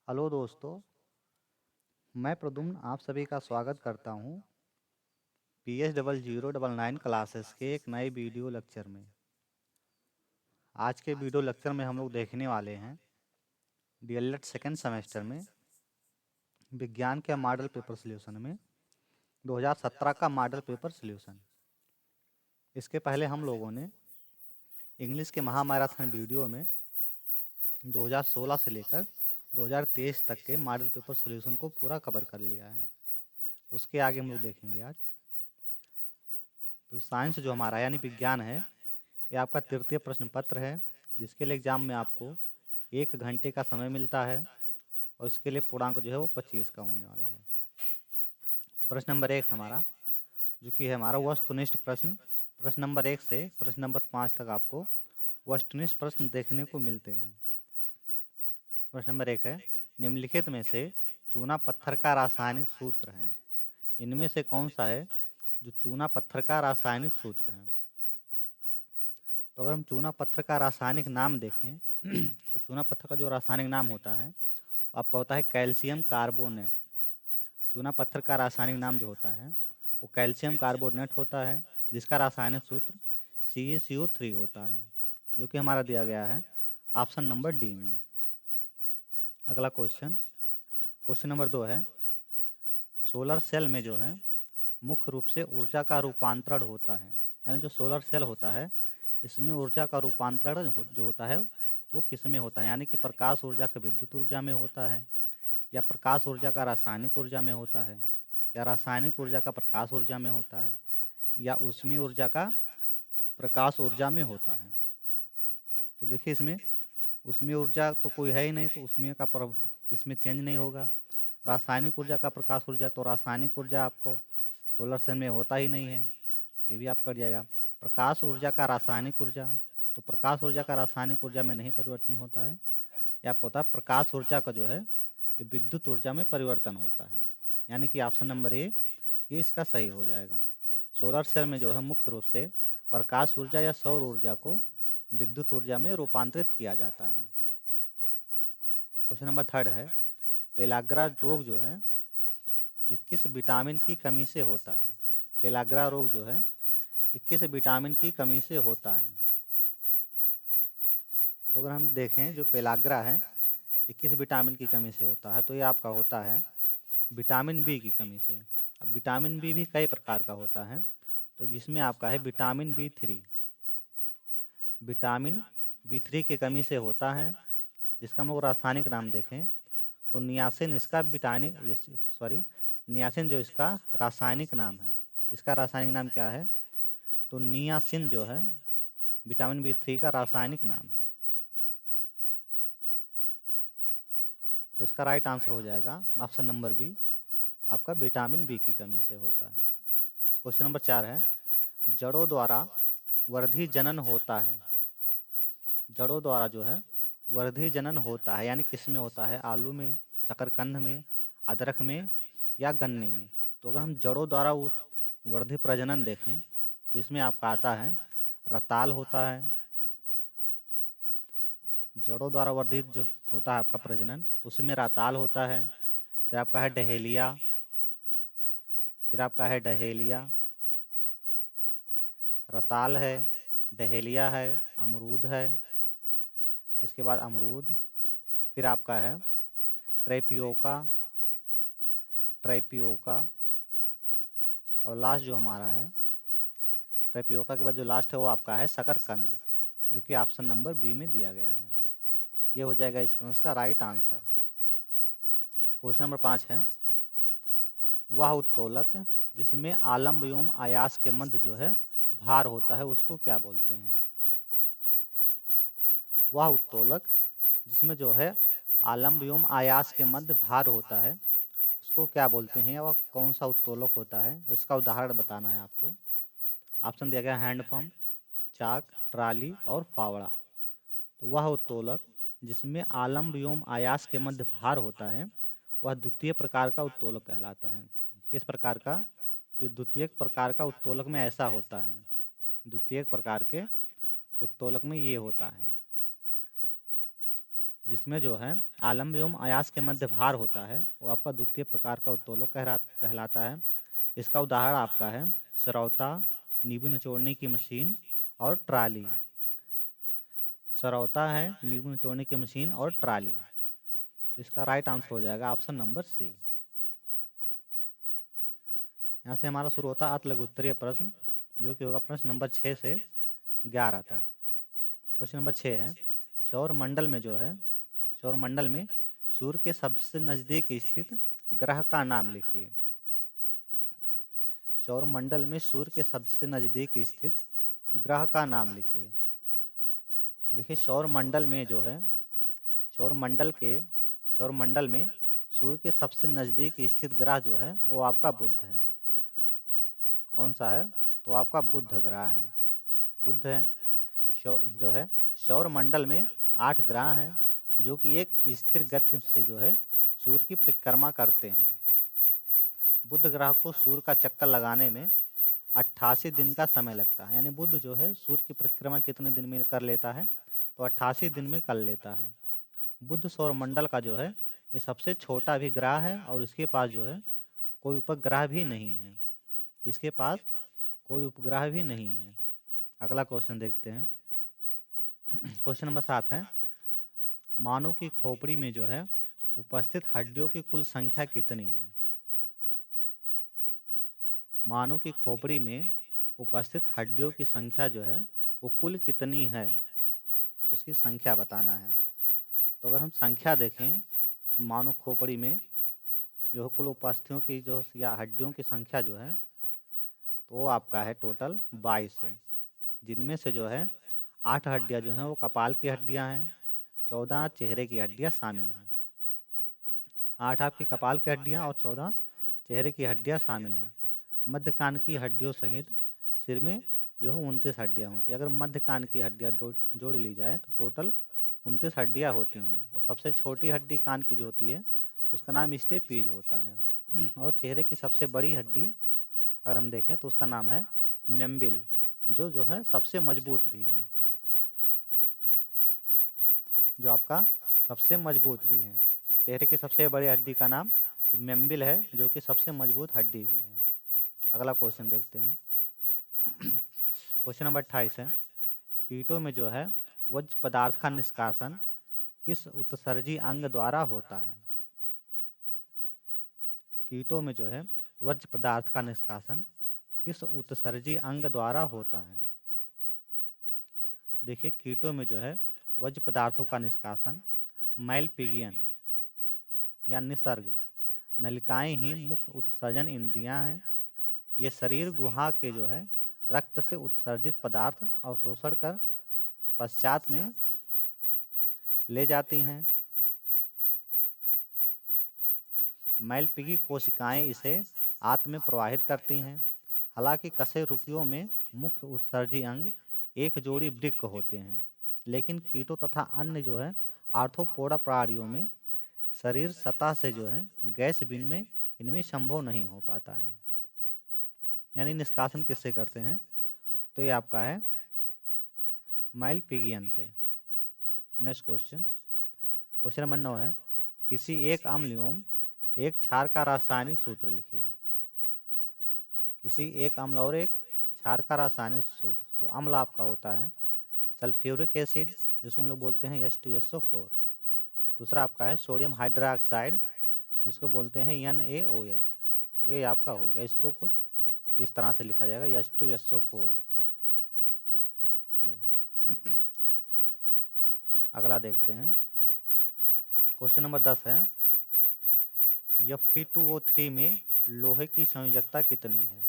Hello दोस्तों, मैं प्रद्युम्न आप सभी का स्वागत करता हूँ PS0009 क्लासेस के एक नए वीडियो लेक्चर में। आज के वीडियो लेक्चर में हम लोग देखने वाले हैं डीएलएड सेकेंड सेमेस्टर में विज्ञान के मॉडल पेपर सॉल्यूशन में 2017 का मॉडल पेपर सॉल्यूशन। इसके पहले हम लोगों ने इंग्लिश के महामैराथन वीडियो में 2016 से लेकर 2023 तक के मॉडल पेपर सॉल्यूशन को पूरा कवर कर लिया है। उसके आगे हम लोग देखेंगे आज। तो साइंस जो हमारा यानी विज्ञान है, ये आपका तृतीय प्रश्न पत्र है, जिसके लिए एग्जाम में आपको 1 घंटे का समय मिलता है और इसके लिए पूर्णांक जो है वो 25 का होने वाला है। प्रश्न नंबर 1 हमारा, जो कि है हमारा वस्तुनिष्ठ प्रश्न। प्रश्न नंबर 1 से प्रश्न नंबर 5 तक आपको वस्तुनिष्ठ प्रश्न देखने को मिलते हैं। प्रश्न नंबर 1 है, निम्नलिखित में से चूना पत्थर का रासायनिक सूत्र है, इनमें से कौन सा है जो चूना पत्थर का रासायनिक सूत्र है? तो अगर हम चूना पत्थर का रासायनिक नाम देखें तो चूना पत्थर का जो रासायनिक नाम होता है वो आपका होता है कैल्शियम कार्बोनेट। चूना पत्थर का रासायनिक नाम जो होता है वो कैल्शियम कार्बोनेट होता है, जिसका रासायनिक सूत्र CaCO3 होता है, जो कि हमारा दिया गया है ऑप्शन नंबर डी में। अगला क्वेश्चन, क्वेश्चन नंबर 2 है, सोलर सेल में जो है मुख्य रूप से ऊर्जा का रूपांतरण होता है, यानी जो सोलर सेल होता है इसमें ऊर्जा का रूपांतरण जो होता है वो किस में होता है? यानी कि प्रकाश ऊर्जा का विद्युत ऊर्जा में होता है, या प्रकाश ऊर्जा का रासायनिक ऊर्जा में होता है, या रासायनिक ऊर्जा का प्रकाश ऊर्जा में होता है, या ऊष्मीय ऊर्जा का प्रकाश ऊर्जा में होता है। तो देखिए इसमें ऊष्मीय ऊर्जा तो कोई है ही नहीं, तो ऊष्मीय का इसमें चेंज नहीं होगा। रासायनिक ऊर्जा का प्रकाश ऊर्जा, तो रासायनिक ऊर्जा आपको सोलर सेल में होता ही नहीं है, ये भी आप कर जाएगा। प्रकाश ऊर्जा का रासायनिक ऊर्जा, तो प्रकाश ऊर्जा का रासायनिक ऊर्जा में नहीं परिवर्तन होता है, ये आपको होता है प्रकाश ऊर्जा का जो है ये विद्युत ऊर्जा में परिवर्तन होता है। यानी कि ऑप्शन नंबर ए ये इसका सही हो जाएगा। सोलर सेल में जो है मुख्य रूप से प्रकाश ऊर्जा या सौर ऊर्जा को विद्युत ऊर्जा में रूपांतरित किया जाता है। क्वेश्चन नंबर 3 है, पेलाग्रा रोग जो है ये किस विटामिन की कमी से होता है? पेलाग्रा रोग जो है ये किस विटामिन की कमी से होता है? तो अगर हम देखें जो पेलाग्रा है ये किस विटामिन की कमी से होता है, तो ये आपका होता है विटामिन बी की कमी से। अब विटामिन बी भी कई प्रकार का होता है, तो जिसमें आपका है विटामिन B3। विटामिन B3 की कमी से होता है, जिसका हम लोग रासायनिक नाम देखें तो नियासिन इसका विटामिन सॉरी नियासिन जो इसका रासायनिक नाम है, इसका रासायनिक नाम क्या है? तो नियासिन जो है विटामिन B3 का रासायनिक नाम है। तो इसका राइट आंसर हो जाएगा ऑप्शन नंबर बी, आपका विटामिन बी की कमी से होता है। क्वेश्चन नंबर 4 है, जड़ों द्वारा वर्धी जनन होता है। जड़ों द्वारा जो है वर्धी जनन होता है, यानी किस में होता है? आलू में, शकरकंद में, अदरक में, या गन्ने में। तो अगर हम जड़ों द्वारा वर्धी प्रजनन देखें तो इसमें आपका आता है रताल होता है। जड़ों द्वारा वर्धित जो होता है आपका प्रजनन, उसमें रताल होता है। फिर आपका है डहेलिया, फिर आपका है डहेलिया, रताल है, डहेलिया है, अमरूद है, इसके बाद अमरूद, फिर आपका है ट्रेपियोका, ट्रेपियोका, और लास्ट जो हमारा है ट्रेपियोका के बाद जो लास्ट है वो आपका है शकरकंद, जो कि ऑप्शन नंबर बी में दिया गया है। ये हो जाएगा इस प्रश्न का राइट आंसर। क्वेश्चन नंबर 5 है, वह उत्तोलक जिसमें आलम्ब एवं आयास के मध्य जो है भार होता है उसको क्या बोलते हैं? वह उत्तोलक जिसमें जो है आलम्ब एवं आयास के मध्य भार होता है उसको क्या बोलते हैं, या वह कौन सा उत्तोलक होता है? उसका उदाहरण बताना है आपको। ऑप्शन दिया गया हैंडपंप, चाक, ट्राली और फावड़ा। तो वह उत्तोलक जिसमें आलम्ब एवं आयास के मध्य भार होता है वह द्वितीय प्रकार का उत्तोलक कहलाता है। किस प्रकार का? तो द्वितीय प्रकार का उत्तोलक में ऐसा होता है, द्वितीय प्रकार के उत्तोलक में ये होता है। जिसमें जो है आलम्ब एवं अयास के मध्य भार होता है, वो आपका द्वितीय प्रकार का उत्तोलक कहलाता है। इसका उदाहरण आपका है सरौता, नींबू निचोड़ने की मशीन और ट्राली। सरौता है, नींबू निचोड़ने की मशीन और ट्राली। तो इसका राइट आंसर हो जाएगा ऑप्शन नंबर सी। यहाँ से हमारा शुरू होता है अति लघु उत्तरीय प्रश्न, जो कि होगा प्रश्न नंबर 6 से 11 तक। क्वेश्चन नंबर 6 है, सौर मंडल में जो है, सौर मंडल में सूर्य के सबसे नजदीक स्थित ग्रह का नाम लिखिए। सौर मंडल में सूर्य के सबसे नजदीक स्थित ग्रह का नाम लिखिए। तो देखिए सौर मंडल में जो है, सौर मंडल के सौर मंडल में सूर्य के सबसे नजदीक स्थित ग्रह जो है वो आपका बुध है। कौन सा है? तो आपका बुध ग्रह है, बुध है। जो है सौर मंडल में 8 ग्रह हैं जो कि एक स्थिर गति से जो है सूर्य की परिक्रमा करते हैं। बुध ग्रह को सूर्य का चक्कर लगाने में 88 दिन का समय लगता है। यानी बुध जो है सूर्य की परिक्रमा कितने दिन में कर लेता है? तो 88 दिन में कर लेता है। बुध सौरमंडल का जो है ये सबसे छोटा भी ग्रह है और इसके पास जो है कोई उपग्रह भी नहीं है। इसके पास कोई उपग्रह भी नहीं है। अगला क्वेश्चन देखते हैं। क्वेश्चन नंबर 7 है, मानव की खोपड़ी में जो है उपस्थित हड्डियों की कुल संख्या कितनी है? मानव की खोपड़ी में उपस्थित हड्डियों की संख्या जो है वो कुल कितनी है, उसकी संख्या बताना है। तो अगर हम संख्या देखें, मानव खोपड़ी में जो कुल उपस्थितियों की जो या हड्डियों की संख्या जो है तो वो आपका है टोटल 22 है। जिनमें से जो है 8 हड्डियां जो हैं वो कपाल की हड्डियां हैं, 14 चेहरे की हड्डियां शामिल हैं। 8 आपकी कपाल की हड्डियां और 14 चेहरे की हड्डियां शामिल हैं। मध्य कान की हड्डियों सहित सिर में जो है 29 हड्डियां होती हैं। अगर मध्य कान की हड्डियां जोड़ ली जाए तो टोटल 29 हड्डियां होती हैं। और सबसे छोटी हड्डी कान की जो होती है उसका नाम स्टेपीज होता है। और चेहरे की सबसे बड़ी हड्डी अगर हम देखें तो उसका नाम है मेम्बिल, जो है सबसे मजबूत भी है, जो आपका सबसे मजबूत भी है। चेहरे की सबसे बड़ी हड्डी का नाम तो मेम्बिल है, जो कि सबसे मजबूत हड्डी भी है। अगला क्वेश्चन देखते हैं। क्वेश्चन नंबर 28 है, कीटों में जो है वज्र पदार्थ का निष्कासन किस उत्सर्जी अंग द्वारा होता है? कीटों में जो है वज्र पदार्थ का निष्कासन किस उत्सर्जी अंग द्वारा होता है? देखिए कीटों में जो है वज्र पदार्थों का निष्कासन मैलपिगियन या निसर्ग नलिकाएं ही मुख्य उत्सर्जन इंद्रियां हैं। ये शरीर गुहा के जो है रक्त से उत्सर्जित पदार्थ अवशोषण कर पश्चात में ले जाती हैं। मैलपिगी कोशिकाएं इसे आंत में प्रवाहित करती हैं। हालांकि कशेरुकियों में मुख्य उत्सर्जी अंग एक जोड़ी वृक्क होते हैं, लेकिन कीटों तथा अन्य जो है आर्थ्रोपोडा प्राणियों में शरीर सतह से जो है गैस विनिमय इनमें संभव नहीं हो पाता है। यानी निष्कासन किससे करते हैं? तो ये आपका है माइलपिगियन से। नेक्स्ट क्वेश्चन, क्वेश्चन नंबर 9 है, किसी एक अम्ल एवं एक क्षार का रासायनिक सूत्र लिखिए। किसी एक अम्ल और एक क्षार का रासायनिक सूत्र। तो अम्ल आपका होता है सल्फ्यूरिक एसिड, जिसको हम लोग बोलते हैं H2SO4। दूसरा आपका है सोडियम हाइड्रोक्साइड, जिसको बोलते हैं NaOH। तो ये आपका हो गया, इसको कुछ इस तरह से लिखा जाएगा H2SO4 ये। अगला देखते हैं। क्वेश्चन नंबर 10 है, Fe2O3 में लोहे की संयोजकता कितनी है?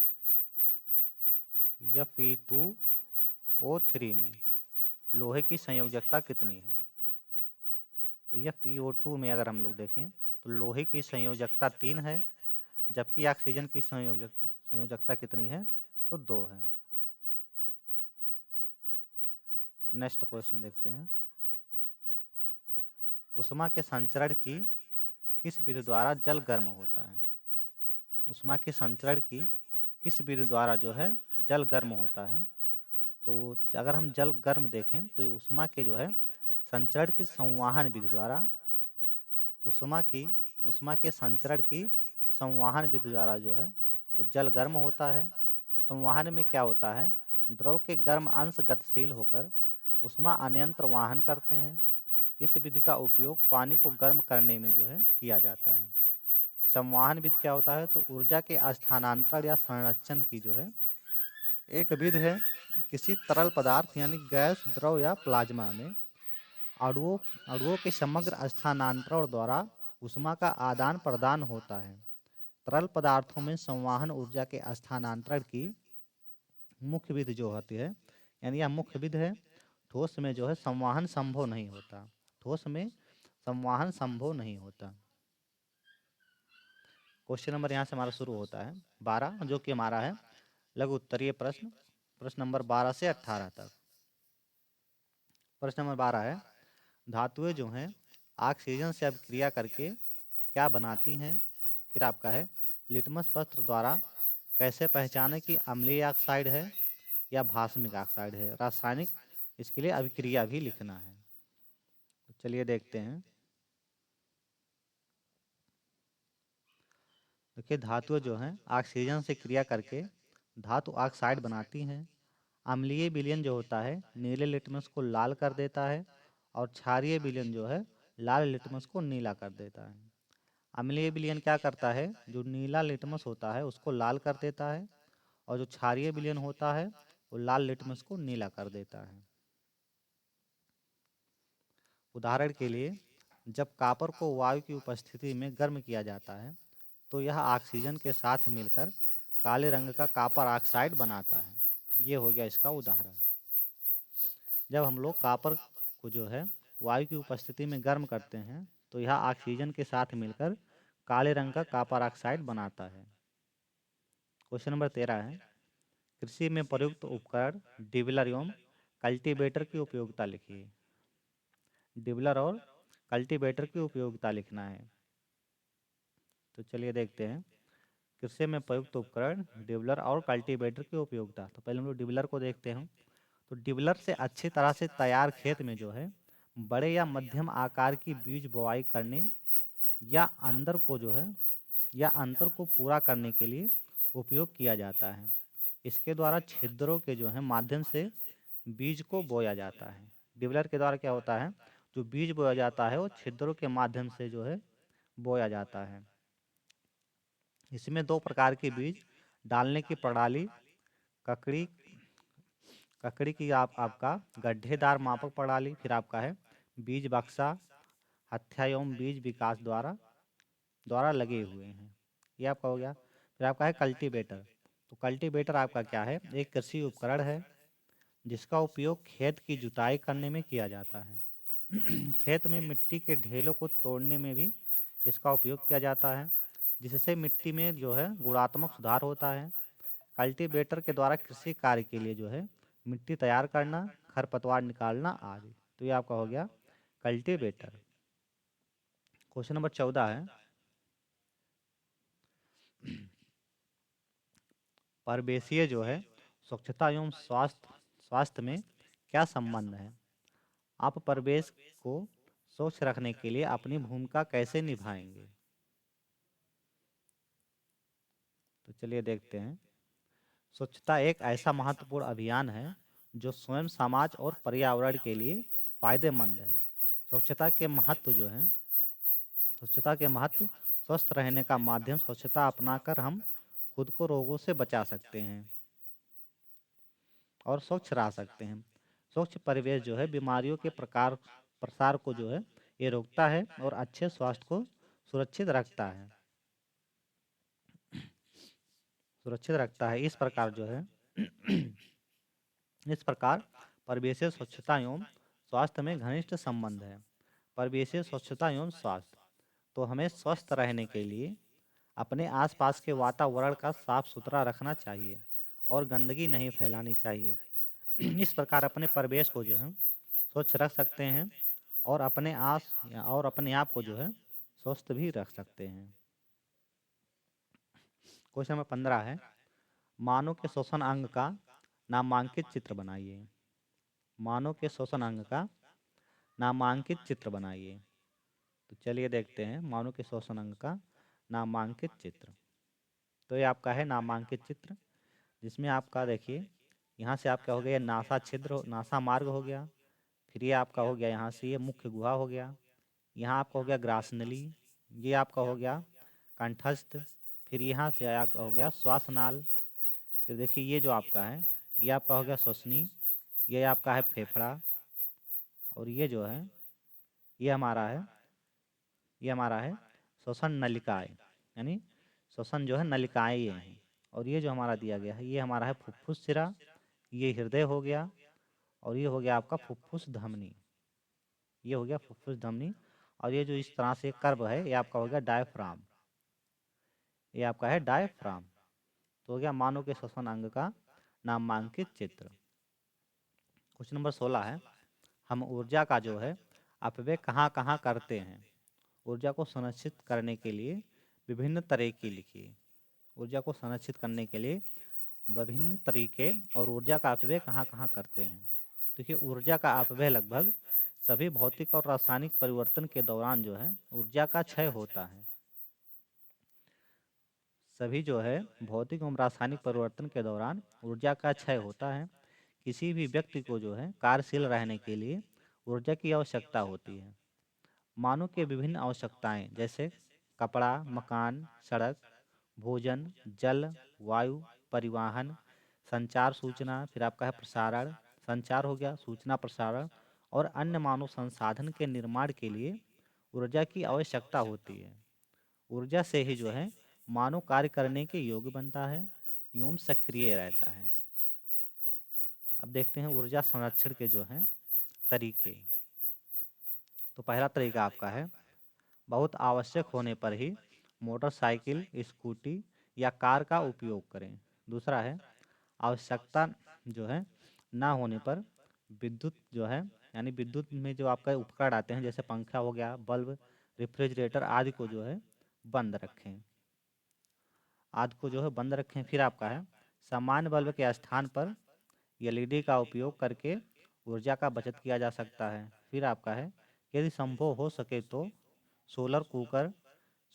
Fe2O3 में लोहे की संयोजकता कितनी है? तो FeO2 में अगर हम लोग देखें तो लोहे की संयोजकता 3 है, जबकि ऑक्सीजन की संयोजकता कितनी है? तो 2 है। नेक्स्ट क्वेश्चन देखते हैं। उष्मा के संचरण की किस विधि द्वारा जल गर्म होता है? उष्मा के संचरण की किस विधि द्वारा जो है जल गर्म होता है? तो अगर हम जल गर्म देखें तो ये उष्मा के जो है संचरण की संवाहन विधि द्वारा उष्मा के संचरण की संवाहन विधि द्वारा जो है वो जल गर्म होता है। संवाहन में क्या होता है, द्रव के गर्म अंश गतिशील होकर उष्मा अनियंत्र वाहन करते हैं। इस विधि का उपयोग पानी को गर्म करने में जो है किया जाता है। संवाहन विधि क्या होता है, तो ऊर्जा के स्थानांतरण या संरक्षण की जो है एक विधि है। किसी तरल पदार्थ यानी गैस, द्रव या प्लाज्मा में अणुओं अणुओं के समग्र स्थानांतरण द्वारा ऊष्मा का आदान प्रदान होता है। तरल पदार्थों में संवाहन ऊर्जा के स्थानांतरण की मुख्य विधि जो होती है, यानी यह मुख्य विधि है। ठोस में जो है संवाहन संभव नहीं होता। ठोस में संवाहन संभव नहीं होता। क्वेश्चन नंबर यहाँ से हमारा शुरू होता है 12, जो कि हमारा है लघु उत्तरीय प्रश्न। प्रश्न नंबर 12 से 18 तक। प्रश्न नंबर 12 है, धातुएं जो हैं ऑक्सीजन से अभिक्रिया करके क्या बनाती हैं। फिर आपका है लिटमस पत्र द्वारा कैसे पहचाने कि अम्लीय ऑक्साइड है या भास्मिक ऑक्साइड है। रासायनिक इसके लिए अभिक्रिया भी लिखना है। तो चलिए देखते हैं। देखिए, धातुएं जो हैं ऑक्सीजन से क्रिया करके धातु ऑक्साइड बनाती हैं। अम्लीय विलयन जो होता है नीले लिटमस को लाल कर देता है और क्षारीय विलयन जो है लाल लिटमस को नीला कर देता है। अम्लीय विलयन क्या करता है, जो नीला लिटमस होता है उसको लाल कर देता है और जो क्षारीय विलयन होता है वो लाल लिटमस को नीला कर देता है। उदाहरण के लिए, जब कॉपर को वायु की उपस्थिति में गर्म किया जाता है तो यह ऑक्सीजन के साथ मिलकर काले रंग का कॉपर ऑक्साइड बनाता है। ये हो गया इसका उदाहरण। जब हम लोग कॉपर को जो है वायु की उपस्थिति में गर्म करते हैं तो यह ऑक्सीजन के साथ मिलकर काले रंग का कॉपर ऑक्साइड बनाता है। क्वेश्चन नंबर 13 है, कृषि में प्रयुक्त उपकरण डिबलर एवं कल्टीवेटर की उपयोगिता लिखिए। डिबलर और कल्टीवेटर की उपयोगिता लिखना है। तो चलिए देखते हैं। कृषि में प्रयुक्त उपकरण डिबलर और कल्टीवेटर की उपयोगिता। तो पहले हम लोग डिबलर को देखते हैं। तो डिबलर से अच्छी तरह से तैयार खेत में जो है बड़े या मध्यम आकार की बीज बोआई करने या अंदर को जो है या अंतर को पूरा करने के लिए उपयोग किया जाता है। इसके द्वारा छिद्रों के जो है माध्यम से बीज को बोया जाता है। डिबलर के द्वारा क्या होता है, जो बीज बोया जाता है वो छिद्रों के माध्यम से जो है बोया जाता है। इसमें दो प्रकार के बीज डालने की प्रणाली ककड़ी ककड़ी की आपका गड्ढेदार मापक प्रणाली, फिर आपका है बीज बक्सा, हत्या एवं बीज विकास द्वारा लगे हुए हैं। ये आपका हो गया। फिर आपका है कल्टीवेटर। तो कल्टीवेटर आपका क्या है, एक कृषि उपकरण है जिसका उपयोग खेत की जुताई करने में किया जाता है। खेत में मिट्टी के ढेलों को तोड़ने में भी इसका उपयोग किया जाता है, जिससे मिट्टी में जो है गुणात्मक सुधार होता है। कल्टीवेटर के द्वारा कृषि कार्य के लिए जो है मिट्टी तैयार करना, खरपतवार निकालना आदि। तो ये आपका हो गया कल्टीवेटर। क्वेश्चन नंबर 14 है, परिवेशीय जो है स्वच्छता एवं स्वास्थ्य में क्या संबंध है। आप परिवेश को स्वच्छ रखने के लिए अपनी भूमिका कैसे निभाएंगे। तो चलिए देखते हैं। स्वच्छता एक ऐसा महत्वपूर्ण अभियान है जो स्वयं, समाज और पर्यावरण के लिए फायदेमंद है। स्वच्छता के महत्व जो है स्वच्छता के महत्व स्वस्थ रहने का माध्यम स्वच्छता अपनाकर हम खुद को रोगों से बचा सकते हैं और स्वच्छ रह सकते हैं। स्वच्छ परिवेश जो है बीमारियों के प्रसार को जो है ये रोकता है और अच्छे स्वास्थ्य को सुरक्षित रखता है इस प्रकार जो है इस प्रकार परिवेशीय स्वच्छता एवं स्वास्थ्य में घनिष्ठ संबंध है। परिवेशीय स्वच्छता एवं स्वास्थ्य, तो हमें स्वस्थ रहने के लिए अपने आसपास के वातावरण का साफ सुथरा रखना चाहिए और गंदगी नहीं फैलानी चाहिए। इस प्रकार अपने परिवेश को जो है स्वच्छ रख सकते हैं और अपने आप को जो है स्वस्थ भी रख सकते हैं। क्वेश्चन नंबर 15 है, मानव के श्वसन अंग का नामांकित चित्र बनाइए। मानव के श्वसन अंग का नामांकित चित्र बनाइए। तो चलिए देखते हैं मानव के श्वसन अंग का नामांकित चित्र। तो ये आपका है नामांकित चित्र, जिसमें आपका देखिए यहाँ से आपका हो गया नासा छिद्र, नासा मार्ग हो गया। फिर ये आपका हो गया यहाँ से ये मुख्य गुहा हो गया। यहाँ आपका हो गया ग्रासनली, ये आपका हो गया कंठस्थ। फिर यहाँ से आपका हो गया श्वासनाल। फिर देखिए ये जो आपका है ये आपका हो गया श्वसनी, ये आपका है फेफड़ा। और ये जो है ये हमारा है ये हमारा है श्वसन नलिकाएं, यानी श्वसन जो है नलिकाएं ये हैं। और ये जो हमारा दिया गया है ये हमारा है फुफ्फुस सिरा, ये हृदय हो गया। और ये हो गया आपका फुफ्फुस धमनी, ये हो गया फुफ्फुस धमनी। और ये जो इस तरह से कर्व है ये आपका हो गया डायफ्राम, ये आपका है डायफ्राम। तो हो गया मानव के श्वसन अंग का नामांकित चित्र। क्वेश्चन नंबर 16 है, हम ऊर्जा का जो है अपव्यय कहाँ कहाँ करते हैं। ऊर्जा को सुनिश्चित करने के लिए विभिन्न तरीके लिखिए। ऊर्जा को संरक्षित करने के लिए विभिन्न तरीके और ऊर्जा का अपव्यय कहाँ कहाँ करते हैं। देखिए ऊर्जा का अपव्यय लगभग सभी भौतिक और रासायनिक परिवर्तन के दौरान जो है ऊर्जा का क्षय होता है। सभी जो है भौतिक एवं रासायनिक परिवर्तन के दौरान ऊर्जा का क्षय होता है। किसी भी व्यक्ति को जो है कार्यशील रहने के लिए ऊर्जा की आवश्यकता होती है। मानव के विभिन्न आवश्यकताएं जैसे कपड़ा, मकान, सड़क, भोजन, जल, वायु, परिवहन, संचार, सूचना, फिर आपका है प्रसारण, संचार हो गया, सूचना प्रसारण और अन्य मानव संसाधन के निर्माण के लिए ऊर्जा की आवश्यकता होती है। ऊर्जा से ही जो है मानव कार्य करने के योग्य बनता है एवं सक्रिय रहता है। अब देखते हैं ऊर्जा संरक्षण के जो हैं तरीके। तो पहला तरीका आपका है बहुत आवश्यक होने पर ही मोटरसाइकिल, स्कूटी या कार का उपयोग करें। दूसरा है आवश्यकता जो है ना होने पर विद्युत जो है यानी विद्युत में जो आपका उपकरण आते हैं जैसे पंखा हो गया, बल्ब, रेफ्रिजरेटर आदि को जो है बंद रखें, आदि को जो है बंद रखें। फिर आपका है सामान्य बल्ब के स्थान पर एलईडी का उपयोग करके ऊर्जा का बचत किया जा सकता है। फिर आपका है यदि संभव हो सके तो सोलर कुकर,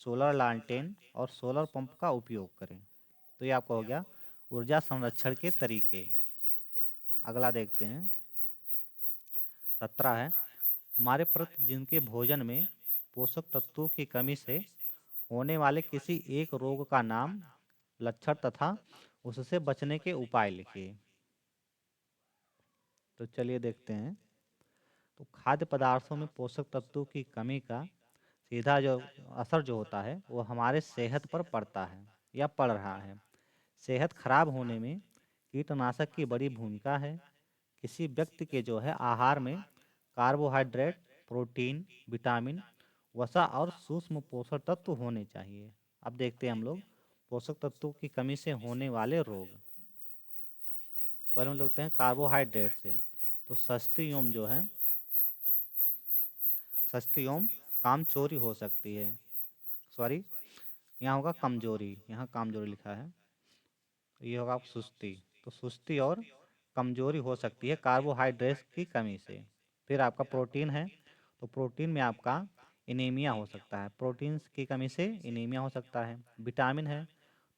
सोलर लालटेन और सोलर पंप का उपयोग करें। तो ये आपका हो गया ऊर्जा संरक्षण के तरीके। अगला देखते हैं 17 है हमारे प्रति जिनके भोजन में पोषक तत्वों की कमी से होने वाले किसी एक रोग का नाम, लक्षण तथा उससे बचने के उपाय लिखिए। तो चलिए देखते हैं। तो खाद्य पदार्थों में पोषक तत्वों की कमी का सीधा जो असर जो होता है वो हमारे सेहत पर पड़ता है या पड़ रहा है। सेहत खराब होने में कीटनाशक की बड़ी भूमिका है। किसी व्यक्ति के जो है आहार में कार्बोहाइड्रेट, प्रोटीन, विटामिन, वसा और सूक्ष्म पोषक तत्व होने चाहिए। अब देखते हैं हम लोग पोषक तत्वों की कमी से होने वाले रोग। पहले हम लोग हैं कार्बोहाइड्रेट से। तो सस्ती एवं जो है सस्ती एवं कामचोरी हो सकती है। सॉरी, यहाँ होगा कमजोरी, यहाँ कामजोरी लिखा है, ये होगा सुस्ती। तो सुस्ती और कमजोरी हो सकती है कार्बोहाइड्रेट की कमी से। फिर आपका प्रोटीन है, तो प्रोटीन में आपका एनीमिया हो सकता है, प्रोटीन की कमी से एनीमिया हो सकता है। विटामिन है,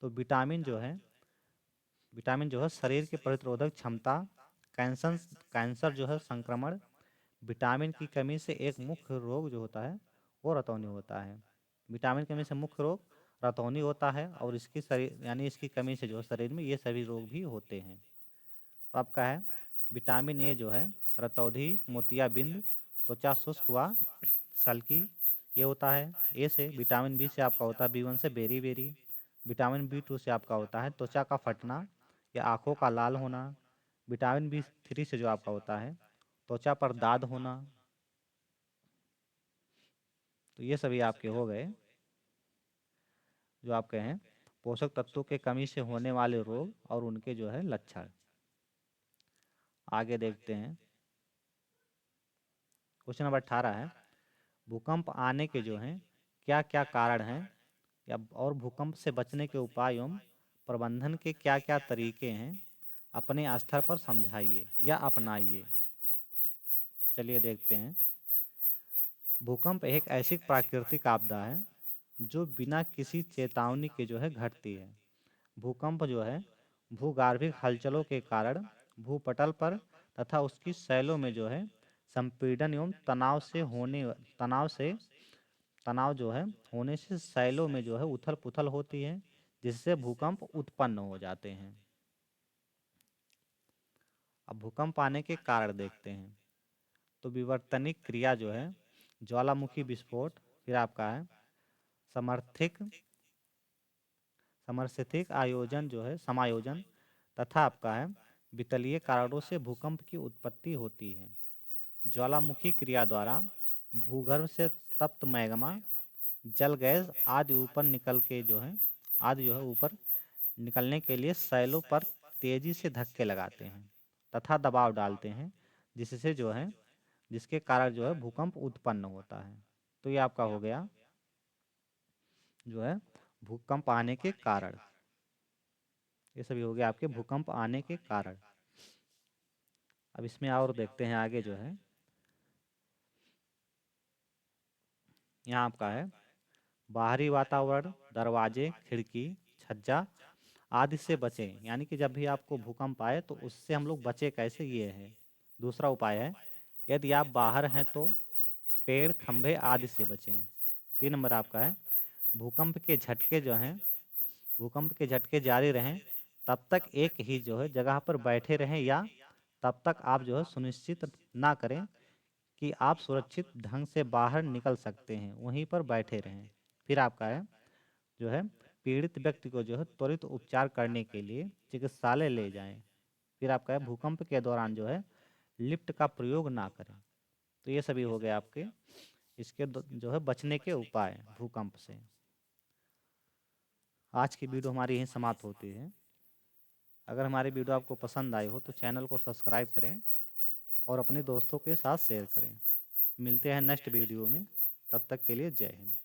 तो विटामिन जो है शरीर की प्रतिरोधक क्षमता, कैंसर जो है संक्रमण। विटामिन की कमी से एक मुख्य रोग जो होता है वो रतौनी होता है। विटामिन की कमी से मुख्य रोग रतौनी होता है और इसकी शरीर यानी इसकी कमी से जो है शरीर में ये सभी रोग भी होते हैं। तो आपका है विटामिन ए जो है रतौधी, मोतियाबिंद, त्वचा शुष्क व सल्की ये होता है ए से। विटामिन बी से आपका होता है B1 से बेरी बेरी। विटामिन B2 से आपका होता है त्वचा का फटना या आँखों का लाल होना। विटामिन B3 से जो आपका होता है त्वचा पर दाद होना। तो ये सभी आपके हो गए जो आपके हैं पोषक तत्वों के कमी से होने वाले रोग और उनके जो है लक्षण। आगे देखते हैं क्वेश्चन नंबर 18 है भूकंप आने के जो हैं क्या क्या कारण हैं या और भूकंप से बचने के उपाय एवं प्रबंधन के क्या क्या तरीके हैं अपने स्तर पर समझाइए या अपनाइए। चलिए देखते हैं। भूकंप एक ऐसी प्राकृतिक आपदा है जो बिना किसी चेतावनी के घटती है। भूकंप भूगर्भिक हलचलों के कारण भूपटल पर तथा उसकी शैलों में संपीड़न एवं तनाव होने से शैलों में उथल पुथल होती है, जिससे भूकंप उत्पन्न हो जाते हैं। अब भूकंप आने के कारण देखते हैं। तो विवर्तनिक क्रिया ज्वालामुखी विस्फोट, फिर आपका है समर्थिक आयोजन समायोजन तथा आपका है वितलीय कारणों से भूकंप की उत्पत्ति होती है। ज्वालामुखी क्रिया द्वारा भूगर्भ से तप्त मैग्मा, जल गैस आदि ऊपर निकल के ऊपर निकलने के लिए शैलों पर तेजी से धक्के लगाते हैं तथा दबाव डालते हैं, जिससे जिसके कारण भूकंप उत्पन्न होता है। तो ये आपका हो गया भूकंप आने के कारण। ये सभी हो गया आपके भूकंप आने के कारण। अब इसमें और देखते हैं आगे यहाँ आपका है बाहरी वातावरण, दरवाजे, खिड़की, छज्जा आदि से बचें। यानी कि जब भी आपको भूकंप आए तो उससे हम लोग बचे कैसे, ये है। दूसरा उपाय है, यदि आप बाहर हैं तो पेड़, खंभे आदि से बचें। 3 नंबर आपका है भूकंप के झटके जारी रहें तब तक एक ही जगह पर बैठे रहें, या तब तक आप सुनिश्चित ना करें कि आप सुरक्षित ढंग से बाहर निकल सकते हैं, वहीं पर बैठे रहें। फिर आपका है पीड़ित व्यक्ति को त्वरित उपचार करने के लिए चिकित्सालय ले जाएं। फिर आपका है भूकंप के दौरान लिफ्ट का प्रयोग ना करें। तो ये सभी हो गए आपके इसके बचने के उपाय भूकंप से। आज की वीडियो हमारी यहीं समाप्त होती है। अगर हमारी वीडियो आपको पसंद आई हो तो चैनल को सब्सक्राइब करें और अपने दोस्तों के साथ शेयर करें। मिलते हैं नेक्स्ट वीडियो में, तब तक के लिए जय हिंद।